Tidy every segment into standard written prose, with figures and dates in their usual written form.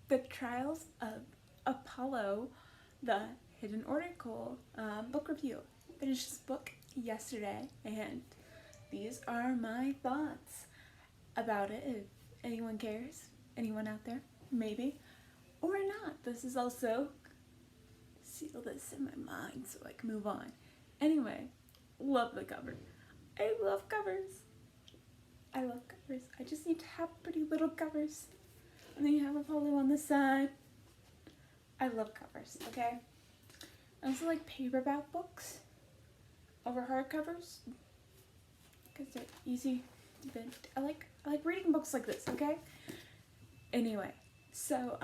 The Trials of Apollo, the Hidden Oracle book review. Finished this book yesterday, and these are my thoughts about it. If anyone cares, anyone out there, maybe, or not. This is also seal this in my mind so I can move on. Anyway, love the cover. I love covers. I love covers. I just need to have pretty little covers. And then you have Apollo on the side. I love covers, okay? I also like paperback books over hardcovers because they're easy to bend. I like reading books like this, okay? Anyway, so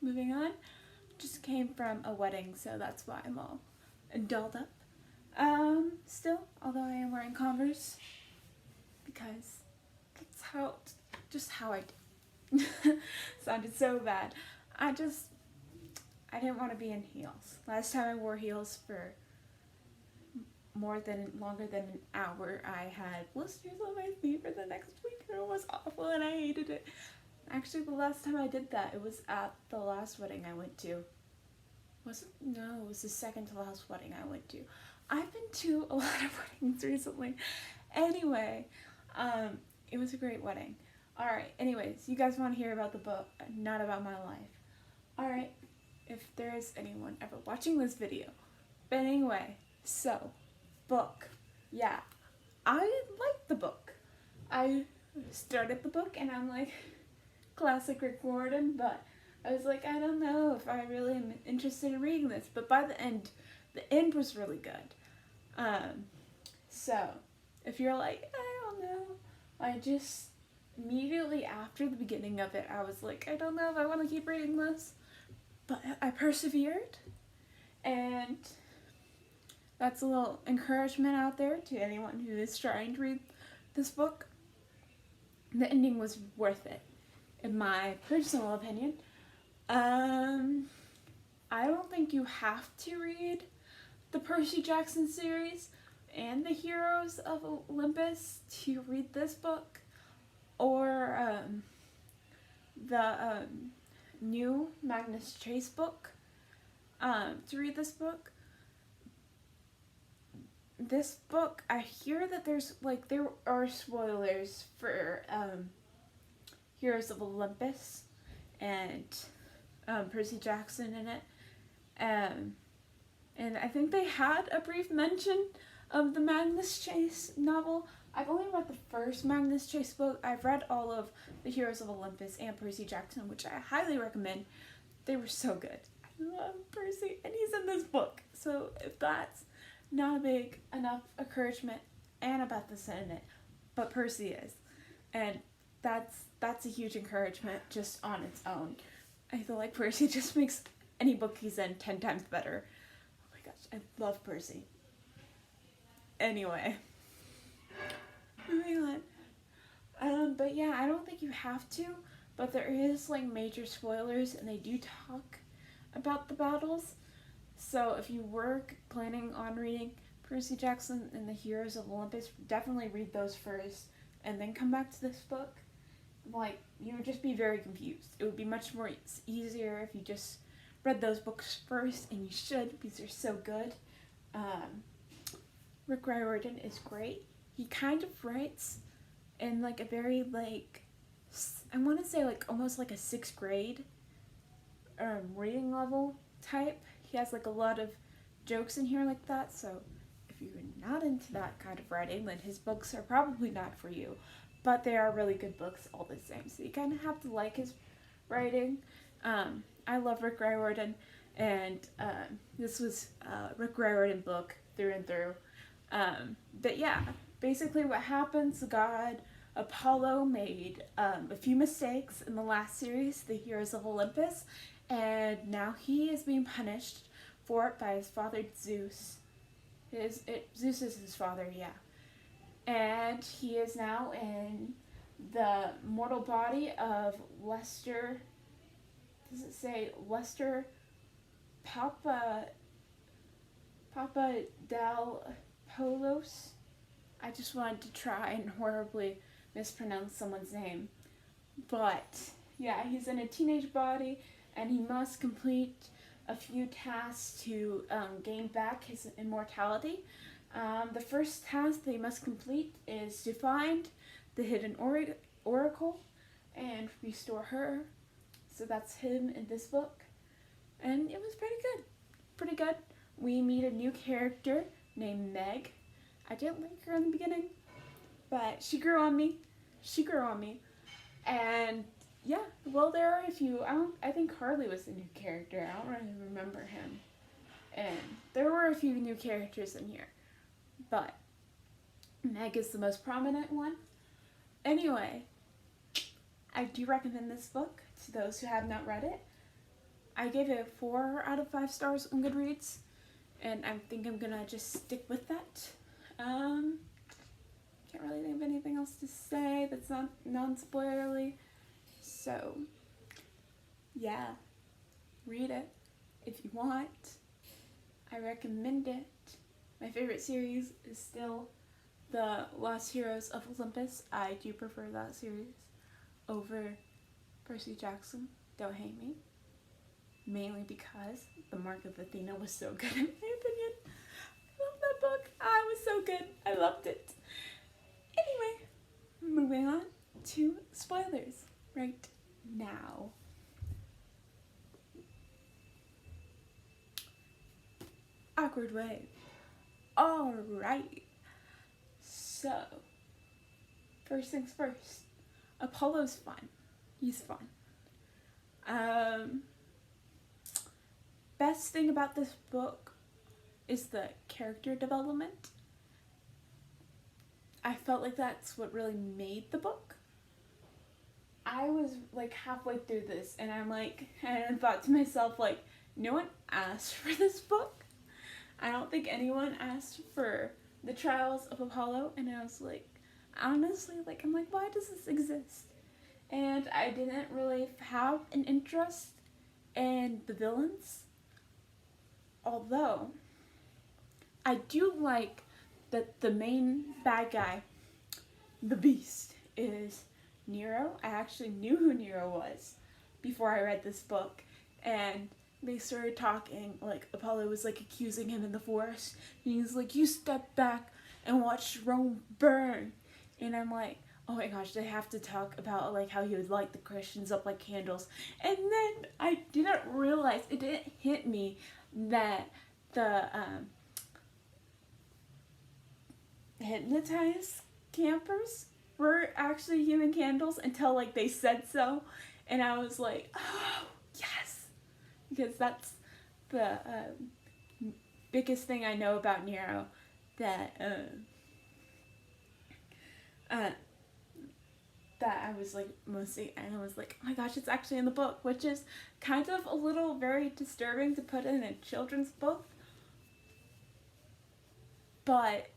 moving on. Just came from a wedding, so that's why I'm all dolled up. Still, although I am wearing Converse because that's how I do. Sounded so bad. I didn't want to be in heels. Last time I wore heels for longer than an hour, I had blisters on my feet for the next week, and it was awful, and I hated it. Actually, the last time I did that, it was at the last wedding I went to. Was it? No, it was the second to last wedding I went to. I've been to a lot of weddings recently. Anyway, it was a great wedding. Alright, anyways, you guys want to hear about the book, not about my life. Alright, if there is anyone ever watching this video. But anyway, so, book. Yeah, I liked the book. I started the book and I'm like, classic Rick Riordan, but I was like, I don't know if I really am interested in reading this. But by the end was really good. So, if you're like, I don't know, I just, immediately after the beginning of it, I was like, I don't know if I want to keep reading this. But I persevered, and that's a little encouragement out there to anyone who is trying to read this book. The ending was worth it, in my personal opinion. I don't think you have to read the Percy Jackson series and the Heroes of Olympus to read this book, or the new Magnus Chase book to read this book. This book, I hear that there are spoilers for Heroes of Olympus and Percy Jackson in it. And I think they had a brief mention of the Magnus Chase novel. I've only read the first Magnus Chase book. I've read all of the Heroes of Olympus and Percy Jackson, which I highly recommend. They were so good. I love Percy, and he's in this book. So if that's not a big enough encouragement, Annabeth isn't in it, but Percy is. And that's a huge encouragement just on its own. I feel like Percy just makes any book he's in 10 times better. Oh my gosh, I love Percy. Anyway, moving on. But yeah, I don't think you have to, but there is like major spoilers, and they do talk about the battles. So if you were planning on reading Percy Jackson and the Heroes of Olympus, definitely read those first, and then come back to this book. Like, you would just be very confused. It would be much more easier if you just read those books first, and you should, because they're so good. Rick Riordan is great. He kind of writes in like a very I want to say like almost like a 6th grade reading level type. He has like a lot of jokes in here like that, so if you're not into that kind of writing, then his books are probably not for you. But they are really good books all the same, so you kind of have to like his writing. I love Rick Riordan, and this was a Rick Riordan book through and through. But yeah, basically what happens, the god Apollo made a few mistakes in the last series, the Heroes of Olympus, and now he is being punished for it by his father Zeus. Zeus is his father, yeah. And he is now in the mortal body of Lester, does it say Lester Papa Del Polos? I just wanted to try and horribly mispronounce someone's name. But Yeah, he's in a teenage body, and he must complete a few tasks to gain back his immortality. The first task they must complete is to find the hidden oracle and restore her. So that's him in this book. And it was pretty good. Pretty good. We meet a new character named Meg. I didn't like her in the beginning, but she grew on me. And yeah, well, there are a few. I think Harley was the new character. I don't really remember him. And there were a few new characters in here, but Meg is the most prominent one. Anyway, I do recommend this book to those who have not read it. I gave it 4 out of 5 stars on Goodreads, and I think I'm gonna just stick with that. Can't really think of anything else to say that's not non-spoilerly. So, yeah, read it if you want. I recommend it. My favorite series is still The Lost Heroes of Olympus. I do prefer that series over Percy Jackson. Don't hate me. Mainly because The Mark of Athena was so good in my opinion. I love that book. Ah, it was so good. I loved it. Anyway, moving on to spoilers right now. Awkward wave. Alright. So, first things first. Apollo's fun. He's fun. Best thing about this book is the character development. I felt like that's what really made the book. I was like halfway through this and I thought to myself, like, no one asked for this book. I don't think anyone asked for the Trials of Apollo, and I was like, honestly, like, I'm like, why does this exist? And I didn't really have an interest in the villains, although I do like that the main bad guy, the Beast, is Nero. I actually knew who Nero was before I read this book, and they started talking, like, Apollo was, like, accusing him in the forest, and he's like, you step back and watch Rome burn, and I'm like, oh my gosh, they have to talk about, like, how he would light the Christians up like candles, and then I didn't realize, it didn't hit me that the, hypnotized campers were actually human candles until, like, they said so, and I was like, oh, yes! Because that's the biggest thing I know about Nero, that I was like mostly, and I was like, oh my gosh, it's actually in the book, which is kind of a little very disturbing to put in a children's book, but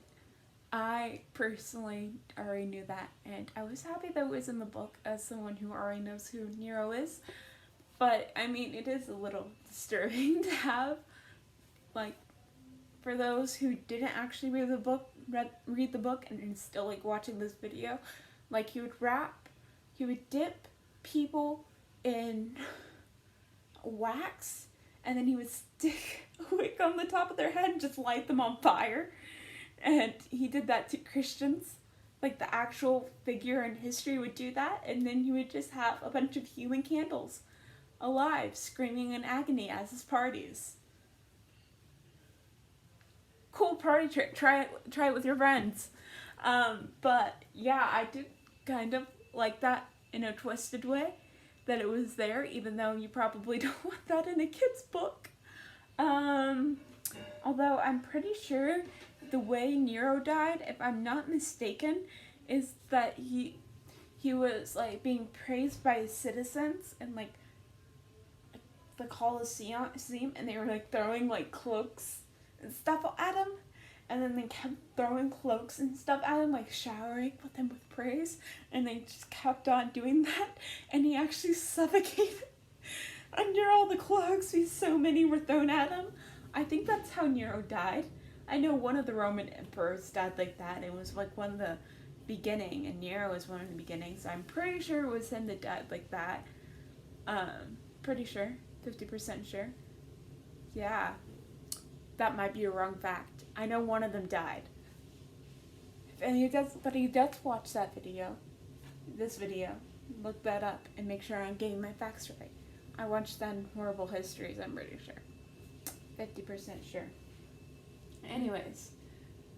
I personally already knew that, and I was happy that it was in the book as someone who already knows who Nero is. But, I mean, it is a little disturbing to have, like, for those who didn't actually read the book and are still, like, watching this video, like, he would dip people in wax, and then he would stick a wick on the top of their head and just light them on fire. And he did that to Christians. Like, the actual figure in history would do that, and then he would just have a bunch of human candles alive, screaming in agony as his parties. Cool party trick. Try it with your friends. But yeah, I did kind of like that in a twisted way, that it was there, even though you probably don't want that in a kid's book. Although I'm pretty sure the way Nero died, if I'm not mistaken, is that he was, like, being praised by his citizens and, like, the Colosseum, and they were, like, throwing, like, cloaks and stuff at him, and then they kept throwing cloaks and stuff at him, like, showering with him with praise, and they just kept on doing that, and he actually suffocated under all the cloaks because so many were thrown at him. I think that's how Nero died. I know one of the Roman emperors died like that. It was, like, one of the beginning, and Nero was one of the beginning, so I'm pretty sure it was him that died like that. Pretty sure. 50% sure. Yeah. That might be a wrong fact. I know one of them died. If anybody does watch that video, this video, look that up and make sure I'm getting my facts right. I watched that in Horrible Histories, I'm pretty sure. 50% sure. Anyways,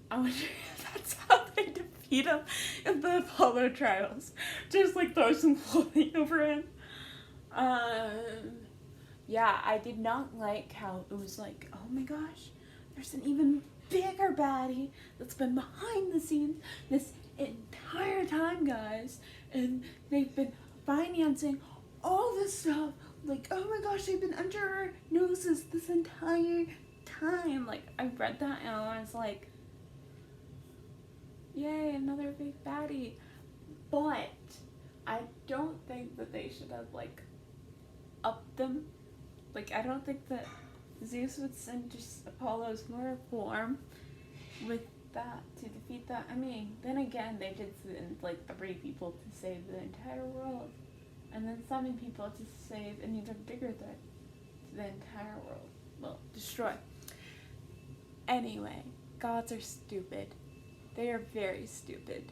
I wonder if that's how they defeat him in the Apollo trials. Just like throw some clothing over him. Yeah, I did not like how it was like, oh my gosh, there's an even bigger baddie that's been behind the scenes this entire time, guys. And they've been financing all this stuff. Like, oh my gosh, they've been under our noses this entire time. Like, I read that and I was like, yay, another big baddie. But I don't think that they should have, like, upped them. Like, I don't think that Zeus would send just Apollo's more form with that to defeat that. I mean, then again, they did send, like, 3 people to save the entire world. And then summon people to save an even bigger threat to the entire world. Well, destroy. Anyway, gods are stupid. They are very stupid.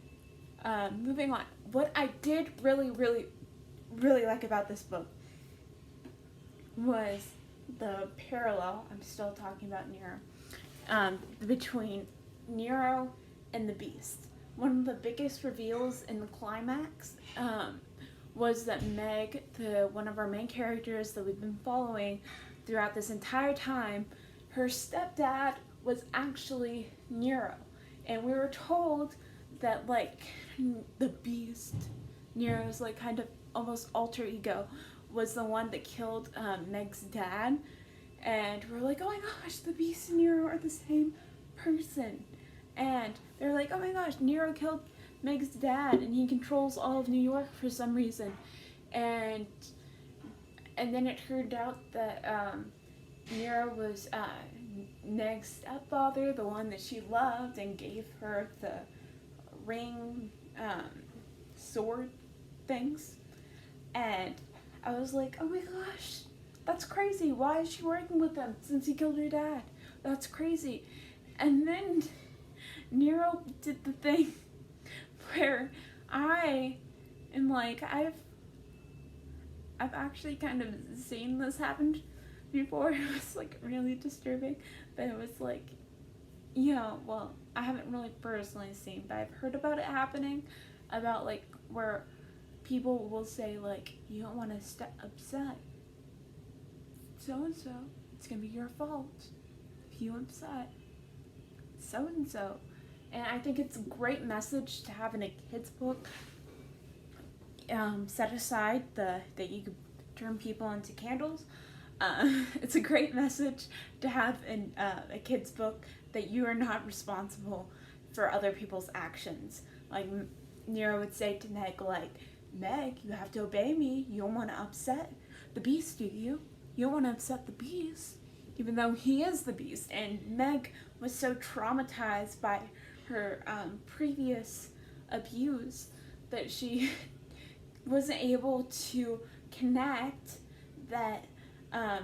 Moving on. What I did really like about this book was the parallel, I'm still talking about Nero, between Nero and the Beast. One of the biggest reveals in the climax was that Meg, one of our main characters that we've been following throughout this entire time, her stepdad was actually Nero. And we were told that, like, the Beast, Nero's, like, kind of almost alter ego, was the one that killed Meg's dad. And we're like, oh my gosh, the Beast and Nero are the same person. And they're like, oh my gosh, Nero killed Meg's dad and he controls all of New York for some reason. And then it turned out that Nero was Meg's stepfather, the one that she loved and gave her the ring, sword things. And I was like, oh my gosh, that's crazy. Why is she working with him since he killed her dad? That's crazy. And then Nero did the thing where I am like, I've actually kind of seen this happen before. It was like really disturbing, but it was like, yeah, well, I haven't really personally seen, but I've heard about it happening, about like where people will say like, you don't want to upset so-and-so, it's gonna be your fault if you upset so-and-so. And I think it's a great message to have in a kid's book. Set aside that you could turn people into candles. It's a great message to have in a kid's book, that you are not responsible for other people's actions. Like Nero would say to Meg, like, Meg, you have to obey me. You don't want to upset the Beast, do you? You don't want to upset the Beast, even though he is the Beast. And Meg was so traumatized by her previous abuse that she wasn't able to connect that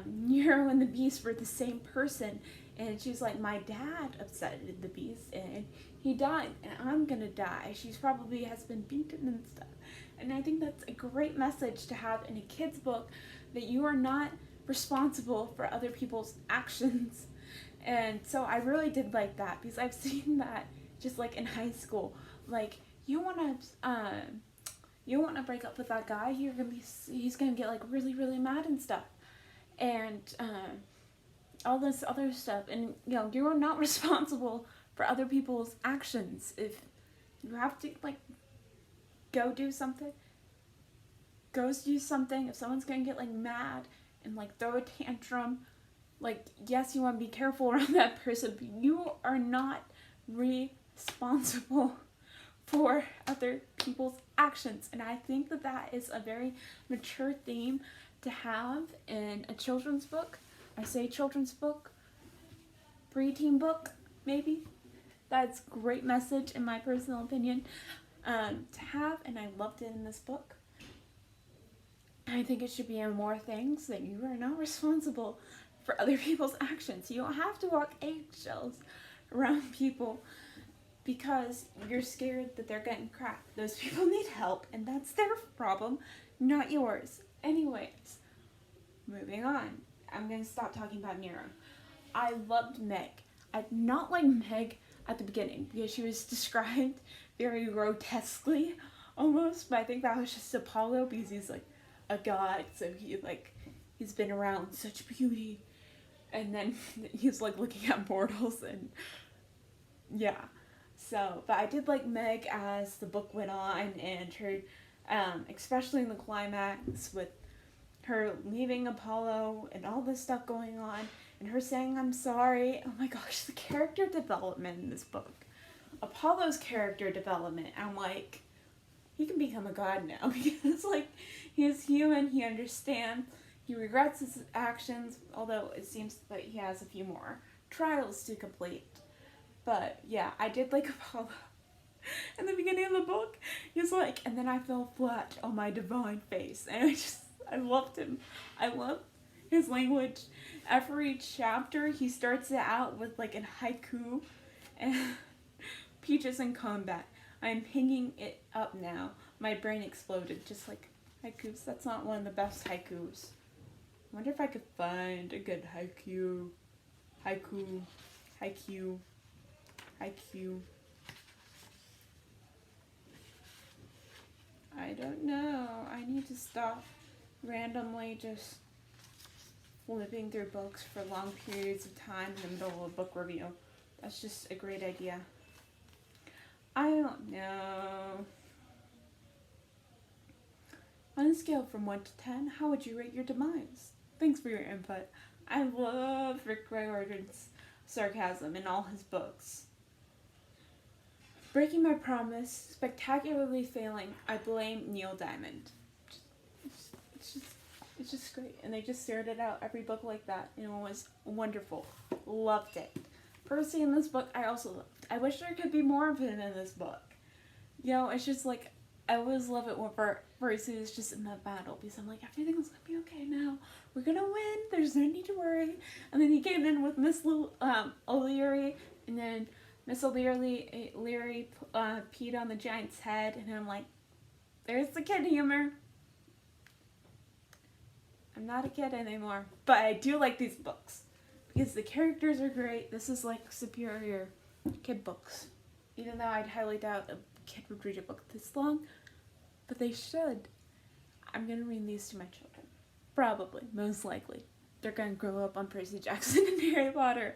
Nero and the Beast were the same person. And she's like, my dad upset the Beast and he died and I'm gonna die. She's probably has been beaten and stuff. And I think that's a great message to have in a kid's book, that you are not responsible for other people's actions. And so I really did like that, because I've seen that just like in high school. Like, you wanna break up with that guy, he's gonna get like really mad and stuff. And all this other stuff. And you know, you're not responsible for other people's actions. If you have to like go do something, if someone's gonna get like mad and like throw a tantrum, like, yes, you want to be careful around that person, but you are not responsible for other people's actions. And I think that that is a very mature theme to have in a children's book. I say children's book, preteen book, maybe. That's a great message in my personal opinion to have, and I loved it in this book. I think it should be in more things that you are not responsible for other people's actions. You don't have to walk eggshells around people because you're scared that they're getting cracked. Those people need help, and that's their problem, not yours. Anyways, moving on. I'm going to stop talking about Nero. I loved Meg. I did not like Meg at the beginning because she was described very grotesquely almost, but I think that was just Apollo because he's like a god, so he's been around such beauty, and then he's like looking at mortals, and yeah. So, but I did like Meg as the book went on, and her, especially in the climax with her leaving Apollo and all this stuff going on, and her saying I'm sorry. Oh my gosh, the character development in this book. Apollo's character development, I'm like, he can become a god now because like he's human, he understands, he regrets his actions, although it seems that he has a few more trials to complete. But yeah, I did like Apollo. In the beginning of the book, he's like, and then I fell flat on my divine face, and I loved him. I love his language. Every chapter, he starts it out with like a haiku, and Peaches in combat. I'm hanging it up now. My brain exploded, just like haikus. That's not one of the best haikus. I wonder if I could find a good haiku. Haiku. Haiku. Haiku. I don't know. I need to stop randomly just flipping through books for long periods of time in the middle of a book review. That's just a great idea. I don't know. On a scale from 1 to 10, how would you rate your demise? Thanks for your input. I love Rick Riordan's sarcasm in all his books. Breaking my promise, spectacularly failing, I blame Neil Diamond. It's just great. And they just started out every book like that, and it was wonderful. Loved it. Percy in this book, I also loved. I wish there could be more of him in this book. You know, it's just like, I always love it when Percy is just in that battle, because I'm like, everything's gonna be okay now. We're gonna win. There's no need to worry. And then he came in with Miss O'Leary, and then Miss O'Leary peed on the giant's head, and I'm like, there's the kid humor. I'm not a kid anymore, but I do like these books because the characters are great. This is like superior kid books, even though I'd highly doubt a kid would read a book this long, but they should. I'm gonna read these to my children, probably, most likely. They're gonna grow up on Percy Jackson and Harry Potter.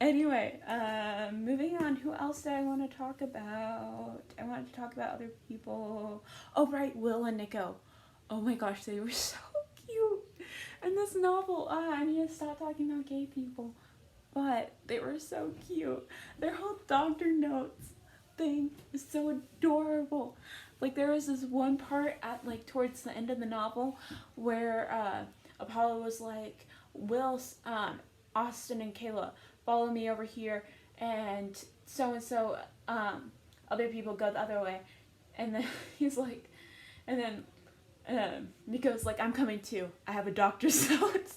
Anyway, moving on. Who else did I want to talk about? I wanted to talk about other people. Oh right, Will and Nico. Oh my gosh, they were so cute in this novel. I need to stop talking about gay people, but they were so cute. Their whole Doctor Notes thing is so adorable. Like there was this one part at like towards the end of the novel where Apollo was like, Will, Austin and Kayla, follow me over here, and so other people go the other way, and then he's like, and then Nico's like, I'm coming too. I have a doctor's note.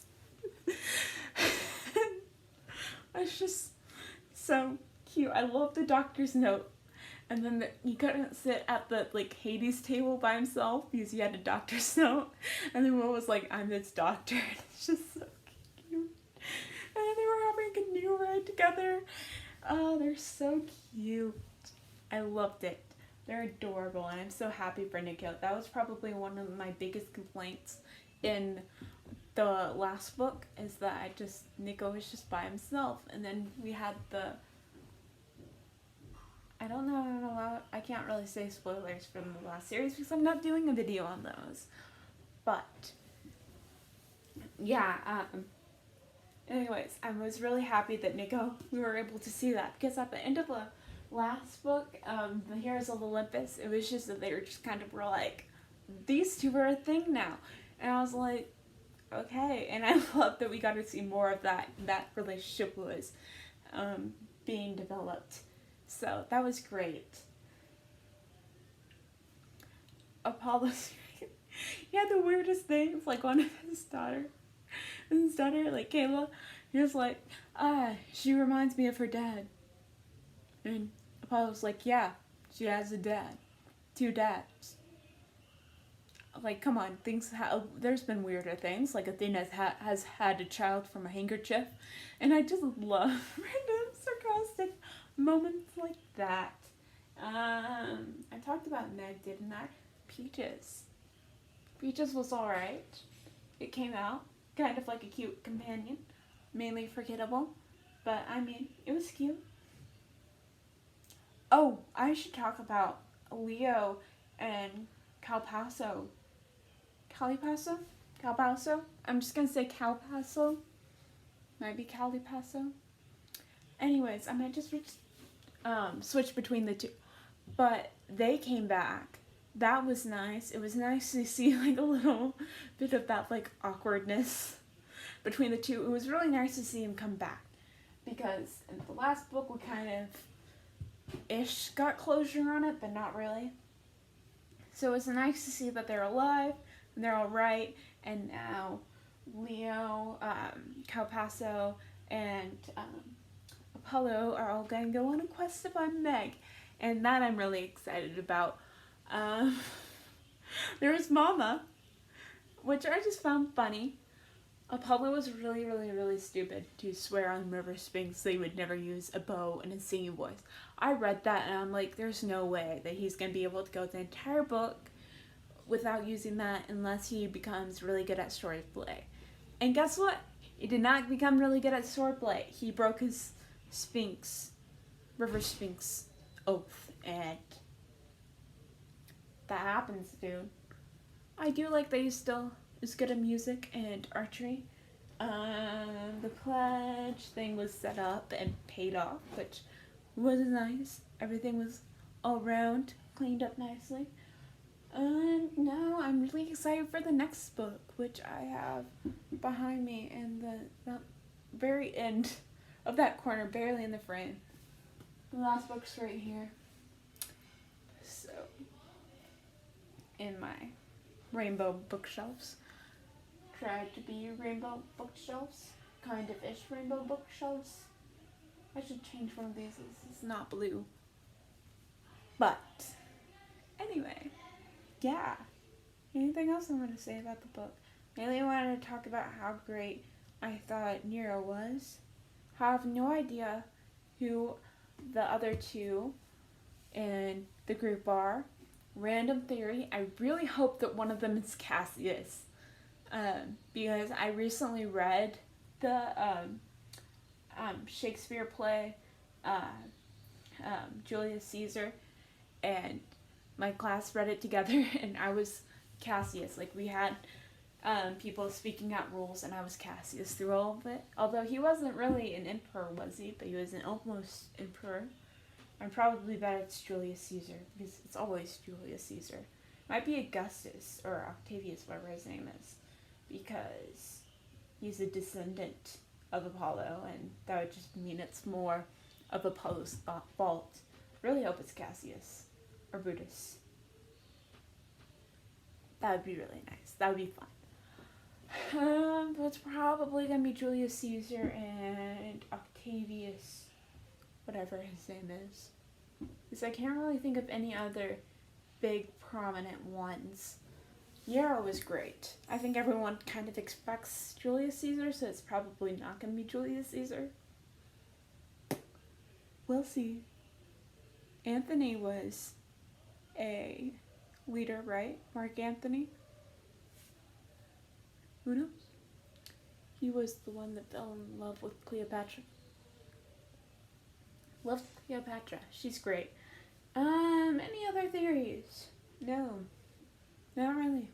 It's just so cute. I love the doctor's note. And then he couldn't sit at the like Hades table by himself because he had a doctor's note. And then Will was like, I'm this doctor. And it's just so cute. And then they were having a canoe ride together. Oh, they're so cute. I loved it. They're adorable, and I'm so happy for Nico. That was probably one of my biggest complaints in the last book, is that Nico was just by himself, and then we had the, I don't know, I can't really say spoilers from the last series because I'm not doing a video on those, but, yeah, anyways, I was really happy that we were able to see that, because at the end of the last book, The Heroes of Olympus, it was just that they were just kind of were like, these two are a thing now. And I was like, okay. And I love that we got to see more of that relationship was being developed. So that was great. Apollo's He had the weirdest things, like one of his daughter, like Kayla, he was like, she reminds me of her dad. And Apollo was like, yeah, she has a dad. 2 dads. Like, come on, there's been weirder things, like Athena has had a child from a handkerchief, and I just love random sarcastic moments like that. I talked about Meg, didn't I? Peaches. Peaches was alright. It came out kind of like a cute companion, mainly forgettable, but I mean, it was cute. Oh, I should talk about Leo and Calpaso. Calipaso? Calpaso? I'm just gonna say Calpaso. Might be Calipaso. Anyways, I might just switch between the two. But they came back. That was nice. It was nice to see like a little bit of that like awkwardness between the two. It was really nice to see him come back. Because in the last book we kind of ish got closure on it, but not really. So it was nice to see that they're alive and they're all right, and now Leo, Calpaso, and Apollo are all going to go on a quest to find Meg, and that I'm really excited about. There was Mama, which I just found funny. Apollo was really, really, really stupid to swear on River Sphinx they would never use a bow and a singing voice. I read that and I'm like, there's no way that he's going to be able to go the entire book without using that unless he becomes really good at swordplay. And guess what? He did not become really good at swordplay. He broke his River Sphinx oath, and that happens, dude. I do like that he still is good at music and archery. The pledge thing was set up and paid off, which was nice. Everything was all round, cleaned up nicely. And now I'm really excited for the next book, which I have behind me in the very end of that corner, barely in the frame. The last book's right here. So, in my rainbow bookshelves. Tried to be rainbow bookshelves. Kind of ish rainbow bookshelves. I should change one of these. It's not blue. But, anyway. Yeah. Anything else I want to say about the book? Mainly I wanted to talk about how great I thought Nero was. I have no idea who the other two in the group are. Random theory. I really hope that one of them is Cassius. Because I recently read the Shakespeare play, Julius Caesar, and my class read it together, and I was Cassius. Like, we had people speaking out rules, and I was Cassius through all of it. Although he wasn't really an emperor, was he? But he was an almost emperor. I'm probably bet it's Julius Caesar, because it's always Julius Caesar. Might be Augustus, or Octavius, whatever his name is, because he's a descendant of Apollo, and that would just mean it's more of Apollo's fault. Really hope it's Cassius, or Brutus. That would be really nice. That would be fun. But it's probably going to be Julius Caesar and Octavius, whatever his name is. Because I can't really think of any other big prominent ones. Nero was great. I think everyone kind of expects Julius Caesar, so it's probably not going to be Julius Caesar. We'll see. Anthony was a leader, right? Mark Antony? Who knows? He was the one that fell in love with Cleopatra. Love Cleopatra. She's great. Any other theories? No. Not really.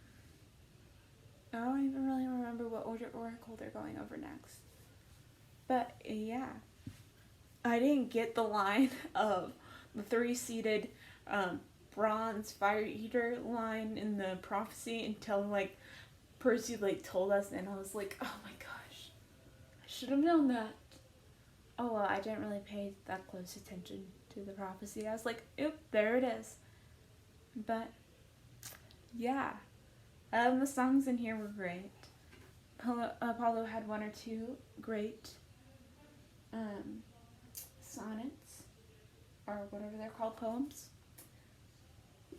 I don't even really remember what oracle they're going over next. But, yeah. I didn't get the line of the 3-seated bronze fire eater line in the prophecy until, like, Percy, like, told us, and I was like, oh my gosh. I should have known that. Oh, well, I didn't really pay that close attention to the prophecy. I was like, oop, there it is. But, yeah. The songs in here were great. Apollo had one or two great sonnets, or whatever they're called, poems.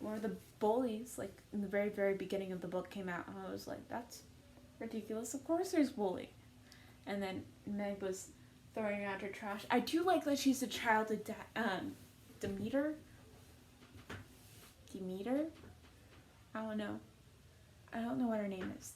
Or the bullies, like in the very, very beginning of the book came out, and I was like, that's ridiculous. Of course there's bully. And then Meg was throwing out her trash. I do like that she's a child of Demeter? I don't know. I don't know what her name is.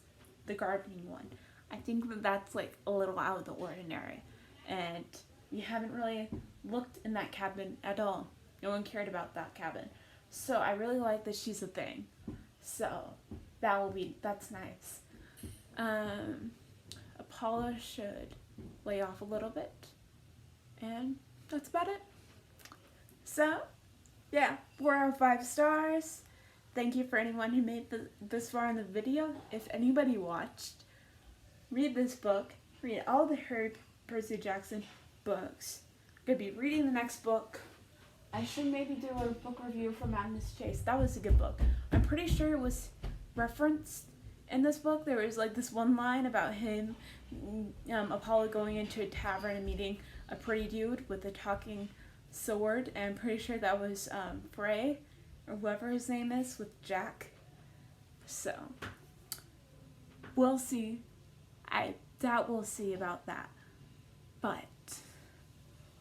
The gardening one. I think that that's like a little out of the ordinary. And we haven't really looked in that cabin at all. No one cared about that cabin. So I really like that she's a thing. So that's nice. Apollo should lay off a little bit. And that's about it. So, yeah, 4 out of 5 stars. Thank you for anyone who made this far in the video. If anybody watched, read this book. Read all the Harry Percy Jackson books. I'm going to be reading the next book. I should maybe do a book review for Magnus Chase. That was a good book. I'm pretty sure it was referenced in this book. There was like this one line about him, Apollo going into a tavern and meeting a pretty dude with a talking sword. And I'm pretty sure that was Frey, or whoever his name is, with Jack. So, we'll see. I doubt we'll see about that. But,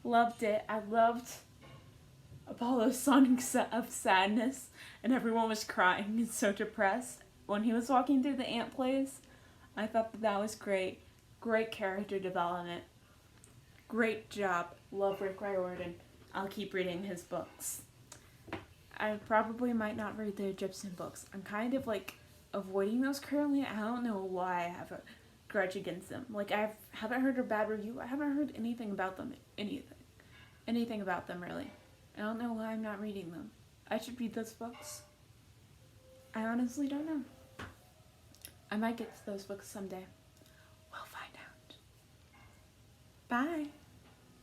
loved it. I loved Apollo's song of sadness, and everyone was crying and so depressed when he was walking through the ant place. I thought that was great. Great character development. Great job. Love Rick Riordan. I'll keep reading his books. I probably might not read the Egyptian books. I'm kind of like avoiding those currently. I don't know why I have a grudge against them. Like, I haven't heard a bad review. I haven't heard anything about them. Anything about them, really. I don't know why I'm not reading them. I should read those books. I honestly don't know. I might get to those books someday. We'll find out. Bye.